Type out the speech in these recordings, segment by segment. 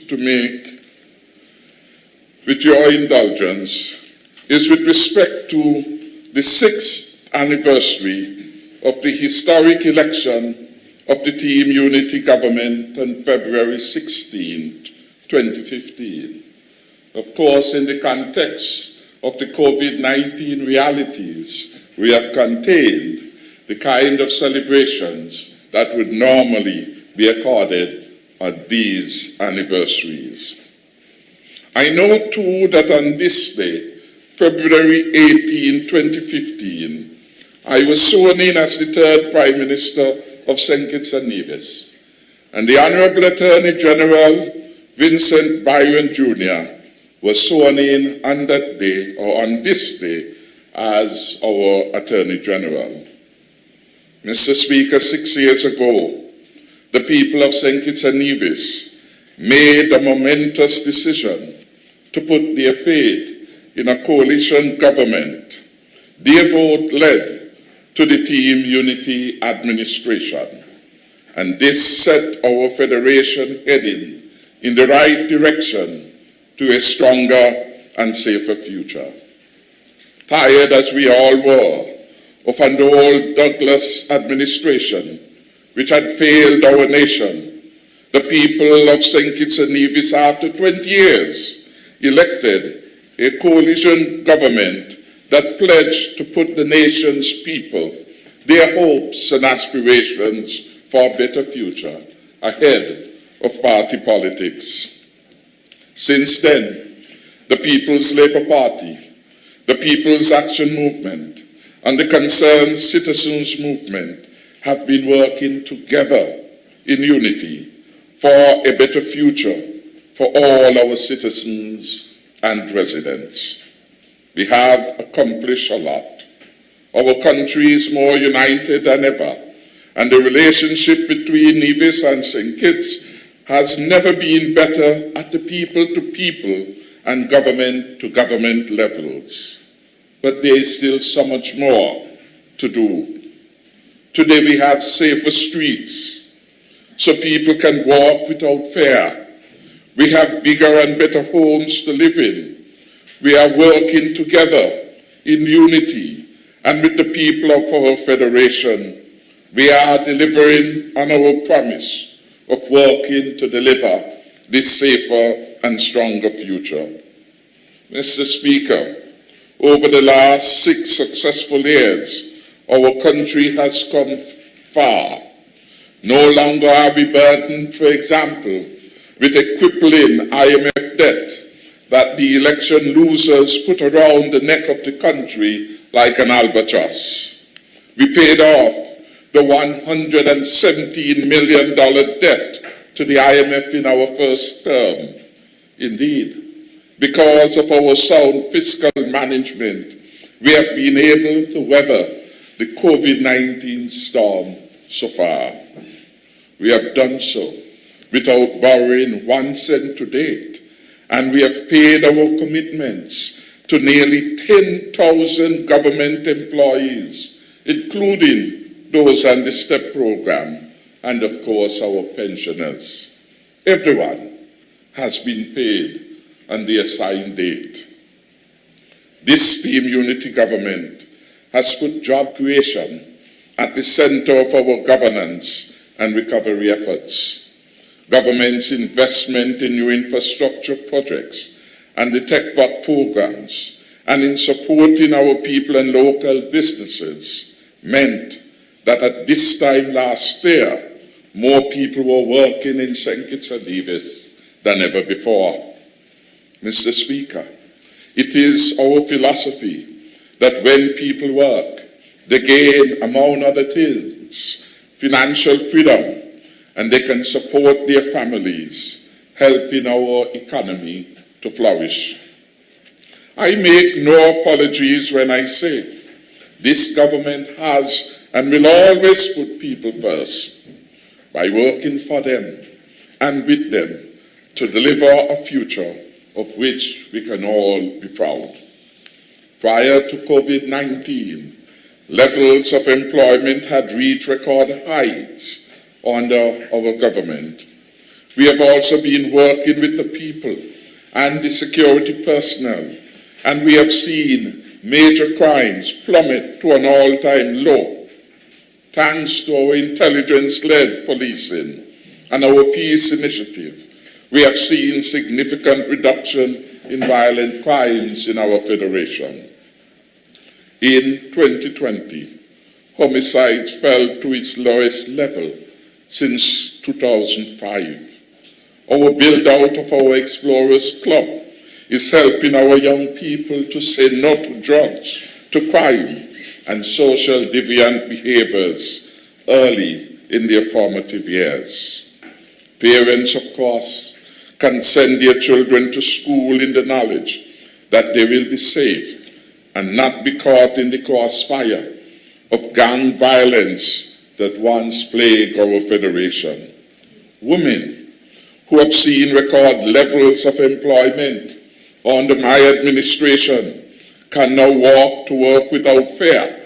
to make, with your indulgence, is with respect to the 6th anniversary of the historic election of the Team Unity government on February 16, 2015. Of course, in the context of the COVID-19 realities, we have contained the kind of celebrations that would normally be accorded at these anniversaries. I know too that on this day, February 18, 2015, I was sworn in as the 3rd Prime Minister of St. Kitts and Nevis, and the Honorable Attorney General Vincent Byron Jr. was sworn in on that day, or on this day, as our Attorney General. Mr. Speaker, 6 years ago, the people of St. Kitts and Nevis made a momentous decision to put their faith in a coalition government. Their vote led to the Team Unity administration, and this set our federation heading in the right direction to a stronger and safer future. Tired as we all were of an old Douglas administration which had failed our nation, the people of St. Kitts and Nevis, after 20 years, elected a coalition government that pledged to put the nation's people, their hopes and aspirations for a better future, ahead of party politics. Since then, the People's Labour Party, the People's Action Movement, and the Concerned Citizens Movement have been working together in unity for a better future for all our citizens and residents. We have accomplished a lot. Our country is more united than ever, and the relationship between Nevis and St. Kitts has never been better at the people-to-people and government-to-government levels. But there is still so much more to do. Today we have safer streets, so people can walk without fear. We have bigger and better homes to live in. We are working together in unity, and with the people of our federation, we are delivering on our promise of working to deliver this safer and stronger future. Mr. Speaker, over the last 6 successful years, our country has come far. No longer are we burdened, for example, with a crippling IMF debt that the election losers put around the neck of the country like an albatross. We paid off the $117 million debt to the IMF in our first term. Indeed, because of our sound fiscal management, we have been able to weather the COVID-19 storm so far. We have done so without borrowing 1 cent to date, and we have paid our commitments to nearly 10,000 government employees, including those on the STEP program, and of course our pensioners. Everyone has been paid on the assigned date. This Team Unity government has put job creation at the center of our governance and recovery efforts. Government's investment in new infrastructure projects and the TechVac programs, and in supporting our people and local businesses, meant that at this time last year, more people were working in St. Kitts and Nevis than ever before. Mr. Speaker, it is our philosophy that when people work, they gain, among other things, financial freedom, and they can support their families, helping our economy to flourish. I make no apologies when I say this government has and will always put people first by working for them and with them to deliver a future of which we can all be proud. Prior to COVID-19, levels of employment had reached record heights under our government. We have also been working with the people and the security personnel, and we have seen major crimes plummet to an all-time low. Thanks to our intelligence-led policing and our peace initiative, we have seen significant reduction in violent crimes in our federation. In 2020, homicides fell to its lowest level since 2005. Our build-out of our Explorers Club is helping our young people to say no to drugs, to crime, and social deviant behaviors early in their formative years. Parents, of course, can send their children to school in the knowledge that they will be safe and not be caught in the crossfire of gang violence that once plagued our federation. Women who have seen record levels of employment under my administration can now walk to work without fear.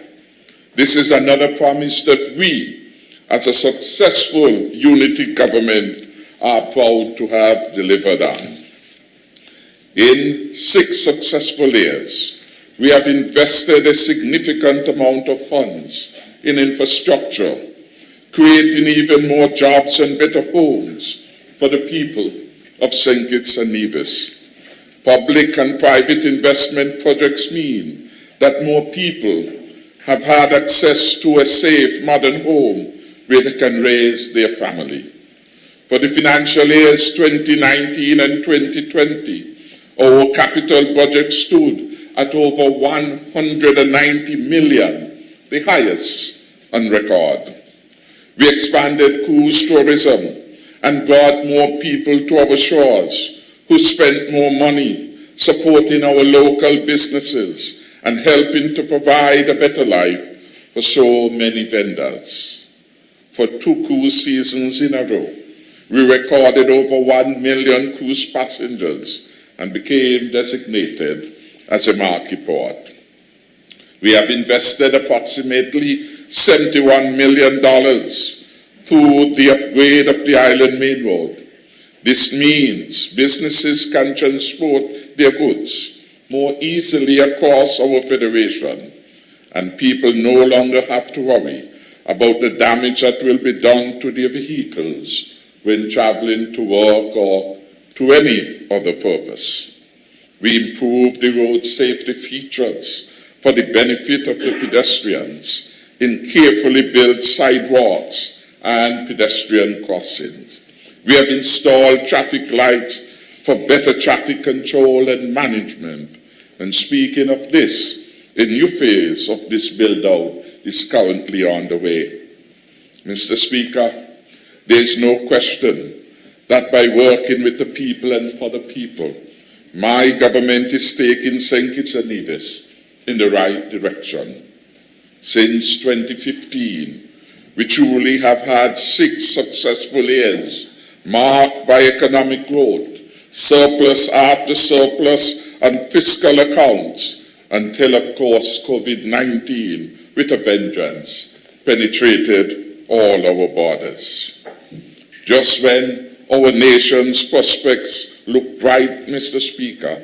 This is another promise that we, as a successful unity government, are proud to have delivered on. In 6 successful years, we have invested a significant amount of funds in infrastructure, creating even more jobs and better homes for the people of St. Kitts and Nevis. Public and private investment projects mean that more people have had access to a safe, modern home where they can raise their family. For the financial years 2019 and 2020, our capital budget stood at over 190 million, the highest on record. We expanded cruise tourism and brought more people to our shores who spent more money supporting our local businesses and helping to provide a better life for so many vendors. For 2 cruise seasons in a row, we recorded over 1 million cruise passengers and became designated as a marquee port. We have invested approximately $71 million through the upgrade of the Island Main Road. This means businesses can transport their goods more easily across our federation, and people no longer have to worry about the damage that will be done to their vehicles when traveling to work or to any other purpose. We improved the road safety features for the benefit of the pedestrians in carefully built sidewalks and pedestrian crossings. We have installed traffic lights for better traffic control and management. And speaking of this, a new phase of this build-out is currently on the way. Mr. Speaker, there is no question that by working with the people and for the people, my government is taking St. Kitts and Nevis in the right direction. Since 2015, we truly have had 6 successful years marked by economic growth, surplus after surplus on fiscal accounts, until, of course, COVID-19, with a vengeance, penetrated all our borders. Just when our nation's prospects look bright, Mr. Speaker,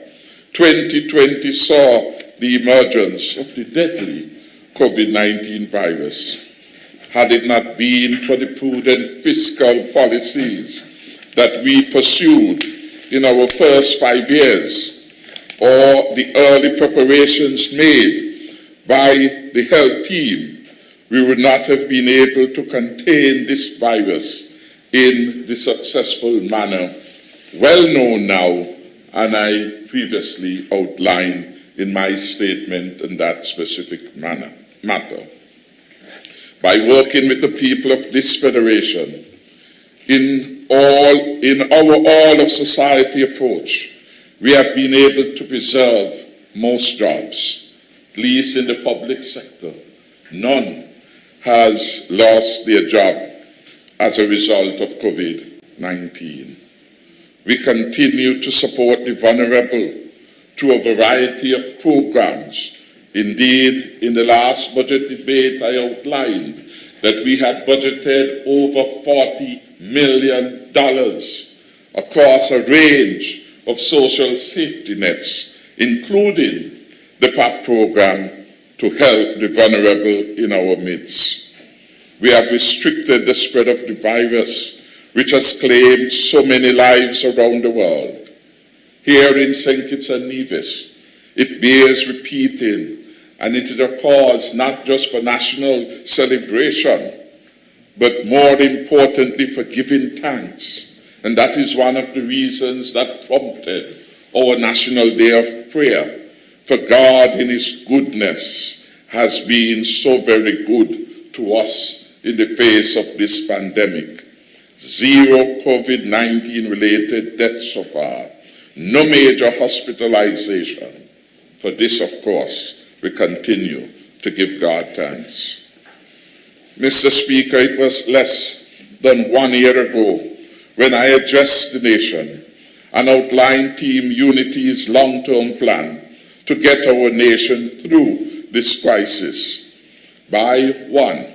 2020 saw the emergence of the deadly COVID-19 virus. Had it not been for the prudent fiscal policies that we pursued in our first 5 years, or the early preparations made by the health team, we would not have been able to contain this virus in the successful manner well known now, and I previously outlined in my statement in that specific matter. By working with the people of this federation, in our all of society approach, we have been able to preserve most jobs, at least in the public sector. None has lost their job as a result of COVID-19. We continue to support the vulnerable through a variety of programs. Indeed, in the last budget debate, I outlined that we had budgeted over $40 million across a range of social safety nets, including the PAP program to help the vulnerable in our midst. We have restricted the spread of the virus, which has claimed so many lives around the world. Here in St. Kitts and Nevis, it bears repeating, and it is a cause not just for national celebration, but more importantly for giving thanks. And that is one of the reasons that prompted our National Day of Prayer. For God in His goodness has been so very good to us in the face of this pandemic. 0 COVID-19 related deaths so far. No major hospitalization. For this, of course, we continue to give God thanks. Mr. Speaker, it was less than 1 year ago when I addressed the nation and outlined Team Unity's long-term plan to get our nation through this crisis by 1,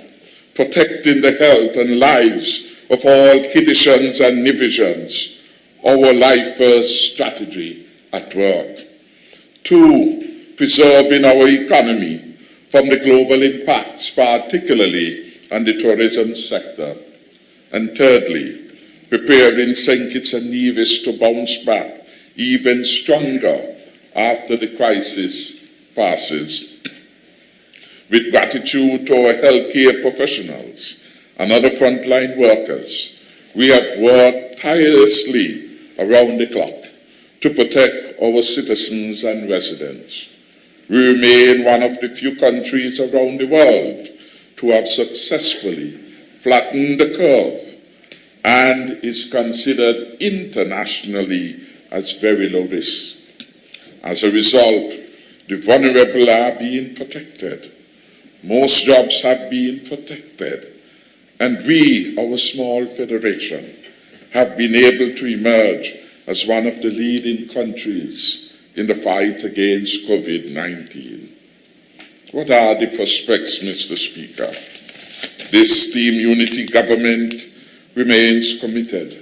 protecting the health and lives of all Kittitians and Nivisians, our Life First strategy at work. 2, preserving our economy from the global impacts, particularly on the tourism sector. And thirdly, preparing St. Kitts and Nevis to bounce back even stronger after the crisis passes. With gratitude to our healthcare professionals and other frontline workers, we have worked tirelessly around the clock to protect our citizens and residents. We remain one of the few countries around the world to have successfully flattened the curve and is considered internationally as very low risk. As a result, the vulnerable are being protected. Most jobs have been protected. And we, our small federation, have been able to emerge as one of the leading countries in the fight against COVID-19. What are the prospects, Mr. Speaker? This Team Unity government remains committed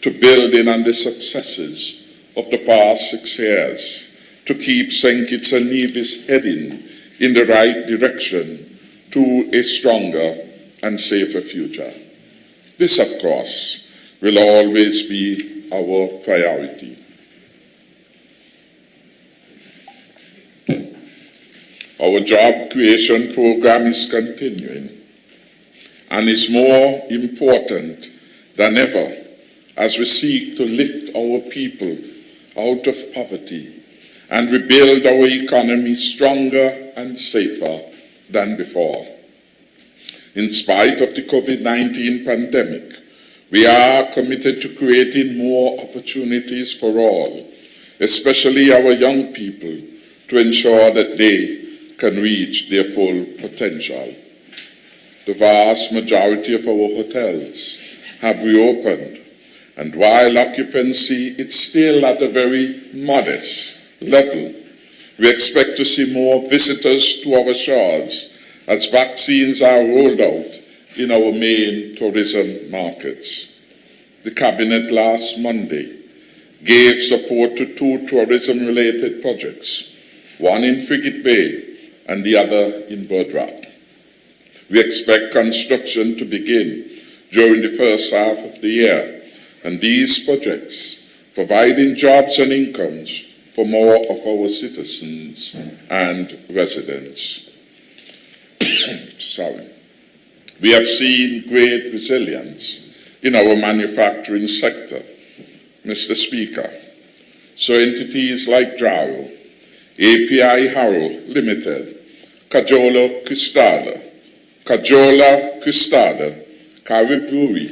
to building on the successes of the past 6 years to keep St. Kitts and Nevis heading in the right direction to a stronger and safer future. This, of course, will always be our priority. Our job creation program is continuing and is more important than ever as we seek to lift our people out of poverty and rebuild our economy stronger and safer than before. In spite of the COVID-19 pandemic, we are committed to creating more opportunities for all, especially our young people, to ensure that they can reach their full potential. The vast majority of our hotels have reopened, and while occupancy is still at a very modest level, we expect to see more visitors to our shores as vaccines are rolled out in our main tourism markets. The Cabinet last Monday gave support to 2 tourism-related projects, one in Frigate Bay and the other in Birdrock. We expect construction to begin during the first half of the year, and these projects providing jobs and incomes for more of our citizens and residents. We have seen great resilience in our manufacturing sector, Mr. Speaker. So entities like Draro, API Harrow Limited, Cajola Cristada, Carib Brewery,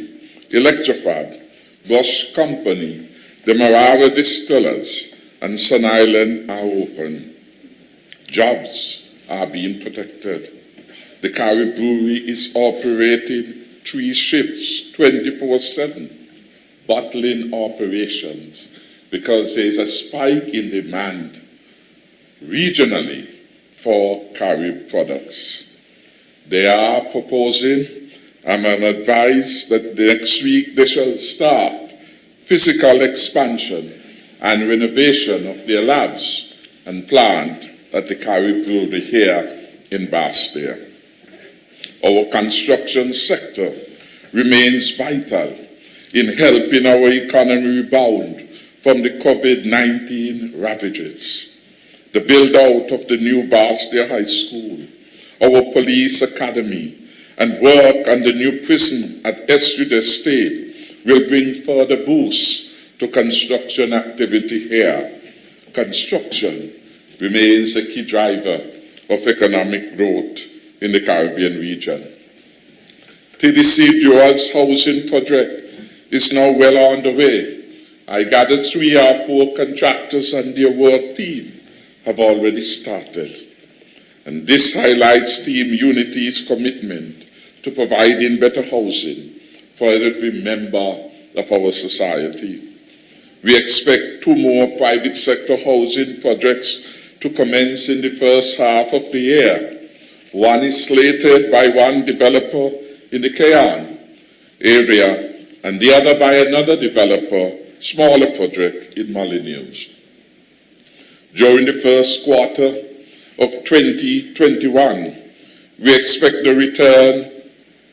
Electrofab, Bosch Company, the Marara Distillers, and Sun Island are open. Jobs are being protected. The Carib Brewery is operating 3 shifts, 24/7, bottling operations, because there is a spike in demand regionally for Carib products. They are proposing, I'm advised that next week they shall start physical expansion and renovation of their labs and plant at the Carib Brewery here in Bastia. Our construction sector remains vital in helping our economy rebound from the COVID-19 ravages. The build-out of the new Bastia High School, our police academy, and work on the new prison at Estrada Estate will bring further boosts to construction activity here. Construction remains a key driver of economic growth in the Caribbean region. TDC Dual's housing project is now well on the way. I gather 3 or 4 contractors and their work team have already started. And this highlights Team Unity's commitment to providing better housing for every member of our society. We expect 2 more private sector housing projects to commence in the first half of the year. One is slated by one developer in the Cayenne area, and the other by another developer, smaller project in Molyneux. During the first quarter of 2021, we expect the return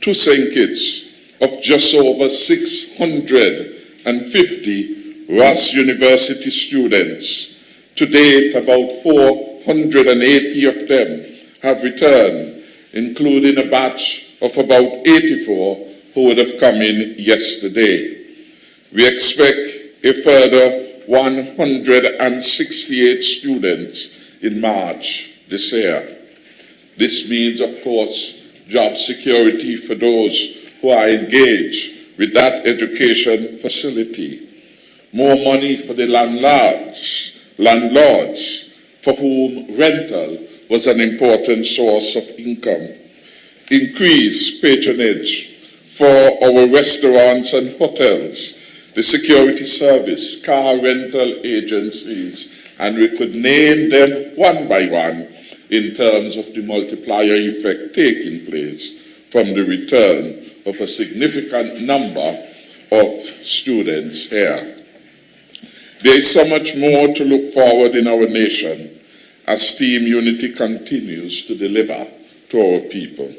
to St. Kitts of just over 650 Ross University students. To date, about 480 of them have returned, including a batch of about 84 who would have come in yesterday. We expect a further 168 students in March this year. This means, of course, job security for those who are engaged with that education facility. More money for the landlords for whom rental was an important source of income. Increased patronage for our restaurants and hotels, the security service, car rental agencies, and we could name them one by one in terms of the multiplier effect taking place from the return of a significant number of students here. There is so much more to look forward in our nation as Team Unity continues to deliver to our people.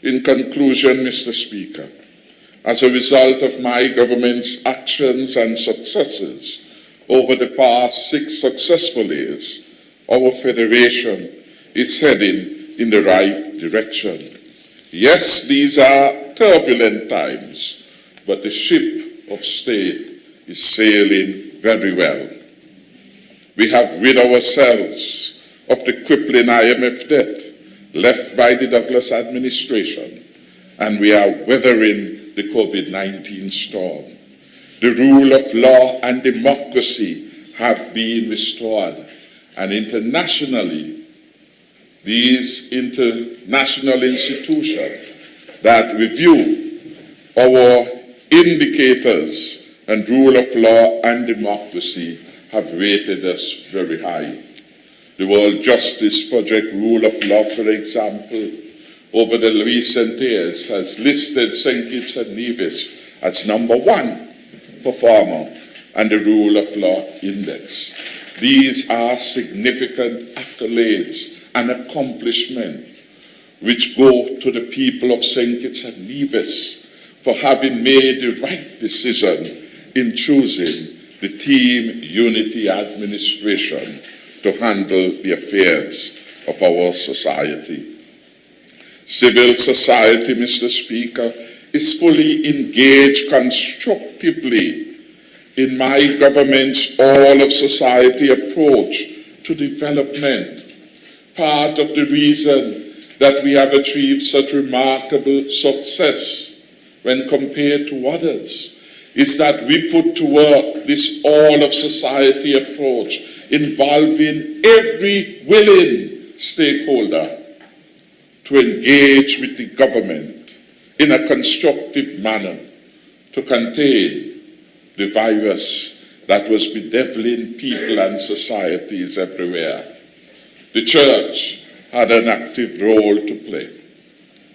In conclusion, Mr. Speaker, as a result of my government's actions and successes over the past 6 successful years, our federation is heading in the right direction. Yes, these are turbulent times, but the ship of state is sailing very well. We have rid ourselves of the crippling IMF debt left by the Douglas administration, and we are weathering the COVID-19 storm. The rule of law and democracy have been restored, and internationally, these international institutions that review our indicators and rule of law and democracy have rated us very high. The World Justice Project Rule of Law, for example, over the recent years has listed St. Kitts and Nevis as #1 performer and the Rule of Law Index. These are significant accolades and accomplishments which go to the people of St. Kitts and Nevis for having made the right decision in choosing the Team Unity administration to handle the affairs of our society. Civil society, Mr. Speaker, is fully engaged constructively in my government's all-of-society approach to development. Part of the reason that we have achieved such remarkable success when compared to others is that we put to work this all-of-society approach involving every willing stakeholder to engage with the government in a constructive manner to contain the virus that was bedeviling people and societies everywhere. The church had an active role to play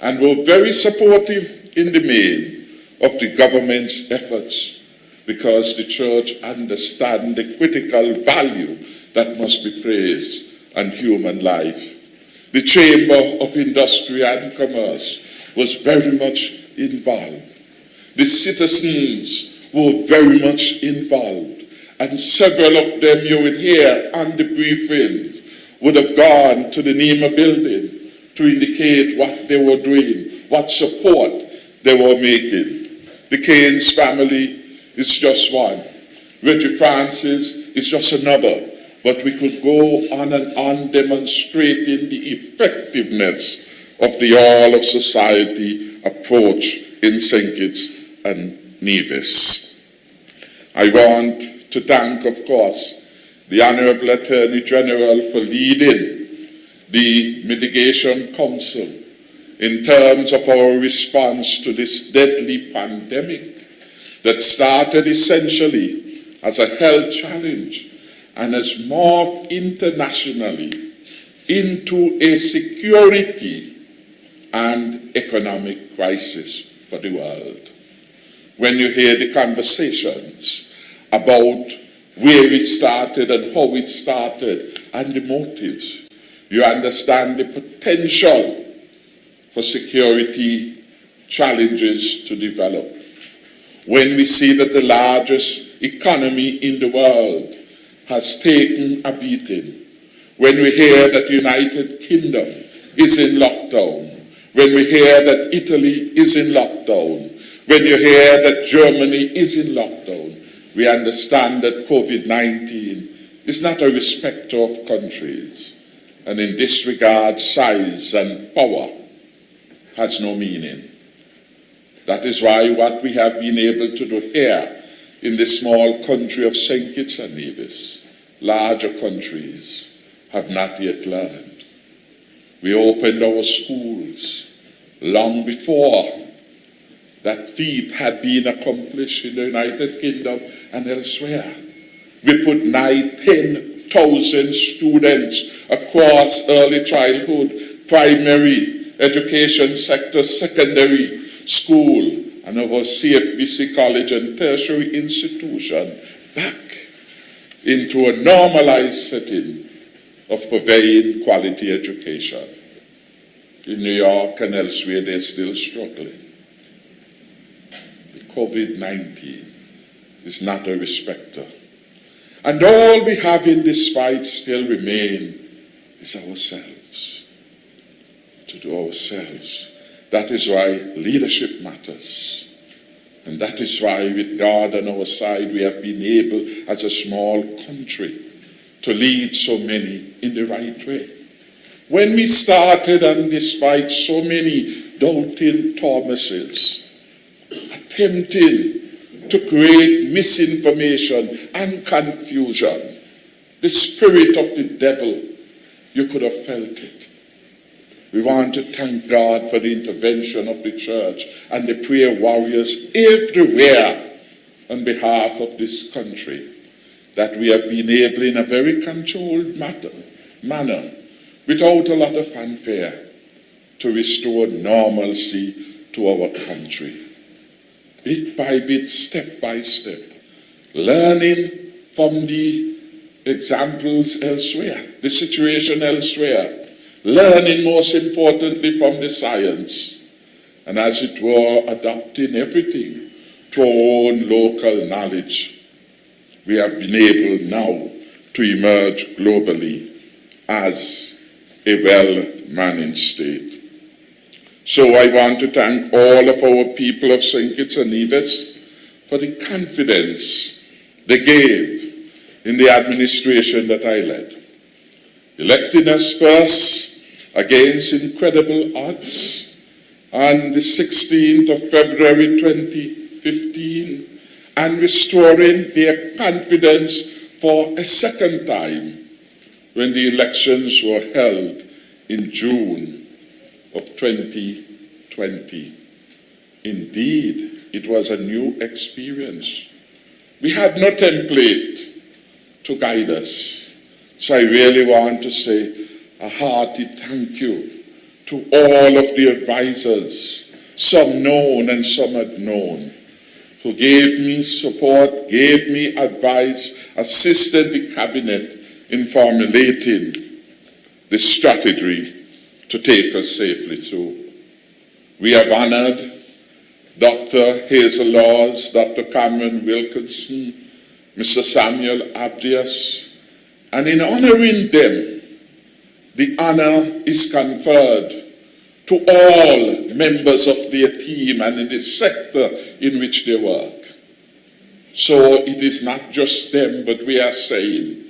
and were very supportive in the main of the government's efforts because the church understands the critical value that must be placed on human life. The Chamber of Industry and Commerce was very much involved. The citizens were very much involved. And several of them you would hear on the briefing would have gone to the NEMA building to indicate what they were doing, what support they were making. The Keynes family is just one. Reggie Francis is just another. But we could go on and on demonstrating the effectiveness of the all of society approach in St. Kitts and Nevis. I want to thank, of course, the Honorable Attorney General for leading the Mitigation Council in terms of our response to this deadly pandemic that started essentially as a health challenge and has morphed internationally into a security and economic crisis for the world. When you hear the conversations about where it started and how it started and the motives, you understand the potential for security challenges to develop. When we see that the largest economy in the world has taken a beating, when we hear that the United Kingdom is in lockdown, when we hear that Italy is in lockdown, when you hear that Germany is in lockdown, we understand that COVID-19 is not a respecter of countries, and in this regard, size and power has no meaning. That is why what we have been able to do here in the small country of St. Kitts and Nevis, larger countries have not yet learned. We opened our schools long before that feat had been accomplished in the United Kingdom and elsewhere. We put 10,000 students across early childhood, primary education sector, secondary school, and our CFBC college and tertiary institution back into a normalized setting of providing quality education. In New York and elsewhere, they're still struggling. COVID-19 is not a respecter. And all we have in this fight still remain is ourselves. To do ourselves. That is why leadership matters. And that is why with God on our side, we have been able as a small country to lead so many in the right way. When we started on this fight, so many doubting Thomases attempting to create misinformation and confusion. The spirit of the devil, you could have felt it. We want to thank God for the intervention of the church and the prayer warriors everywhere on behalf of this country, that we have been able in a very controlled manner, without a lot of fanfare, to restore normalcy to our country. Bit by bit, step by step, learning from the examples elsewhere, the situation elsewhere, learning most importantly from the science, and as it were, adapting everything to our own local knowledge. We have been able now to emerge globally as a well-managed state. So I want to thank all of our people of St. Kitts and Nevis for the confidence they gave in the administration that I led. Electing us first against incredible odds on the 16th of February 2015 and restoring their confidence for a second time when the elections were held in June of 2020. Indeed, it was a new experience. We had no template to guide us. So I really want to say a hearty thank you to all of the advisors, some known and some unknown, who gave me support, gave me advice, assisted the cabinet in formulating the strategy to take us safely through. We have honored Dr. Hazel Laws, Dr. Cameron Wilkinson, Mr. Samuel Abdias, and in honoring them, the honor is conferred to all members of their team and in the sector in which they work. So it is not just them, but we are saying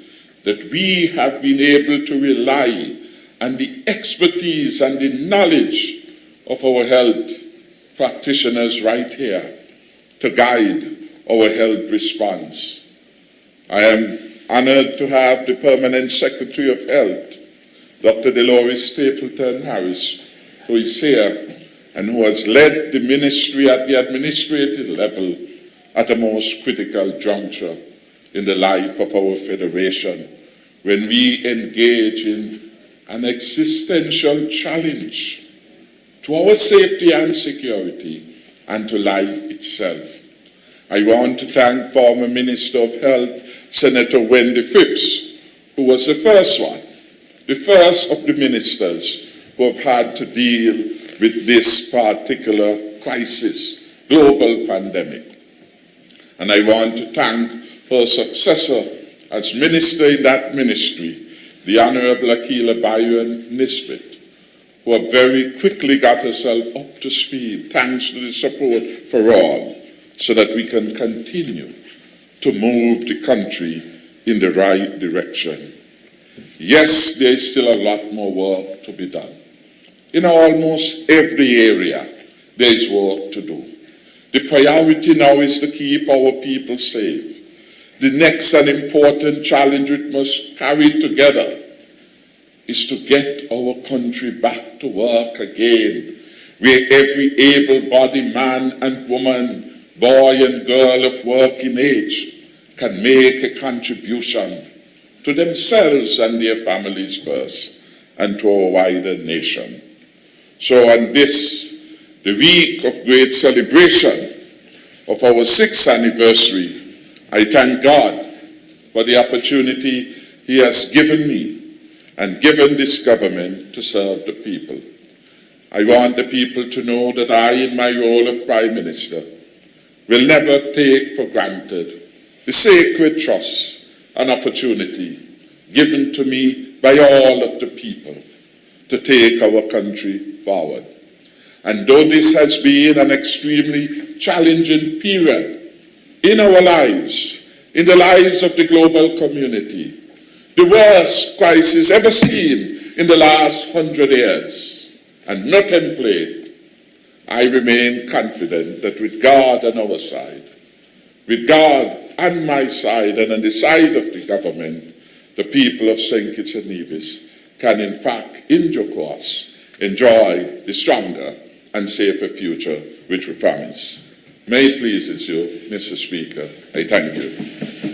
that we have been able to rely on the expertise and the knowledge of our health practitioners right here to guide our health response. I am honored to have the Permanent Secretary of Health, Dr. Dolores Stapleton Harris, who is here and who has led the ministry at the administrative level at a most critical juncture in the life of our federation when we engage in an existential challenge to our safety and security and to life itself. I want to thank former Minister of Health, Senator Wendy Phipps, who was the first of the ministers who have had to deal with this particular crisis, global pandemic. And I want to thank her successor as minister in that ministry, the Honorable Akila Byron Nisbet, who have very quickly got herself up to speed, thanks to the support for all, so that we can continue to move the country in the right direction. Yes, there is still a lot more work to be done. In almost every area, there is work to do. The priority now is to keep our people safe. The next and important challenge we must carry together is to get our country back to work again, where every able-bodied man and woman, boy and girl of working age can make a contribution to themselves and their families first, and to our wider nation. So on this, the week of great celebration of our 6th anniversary, I thank God for the opportunity He has given me and given this government to serve the people. I want the people to know that I, in my role of Prime Minister, will never take for granted the sacred trust and opportunity given to me by all of the people to take our country forward. And though this has been an extremely challenging period in our lives, in the lives of the global community, the worst crisis ever seen in the last 100 years, and not template, I remain confident that with God on our side, with God on my side and on the side of the government, the people of St. Kitts and Nevis can in fact, in due course, enjoy the stronger and safer future which we promise. May it please you, Mr. Speaker, I thank you.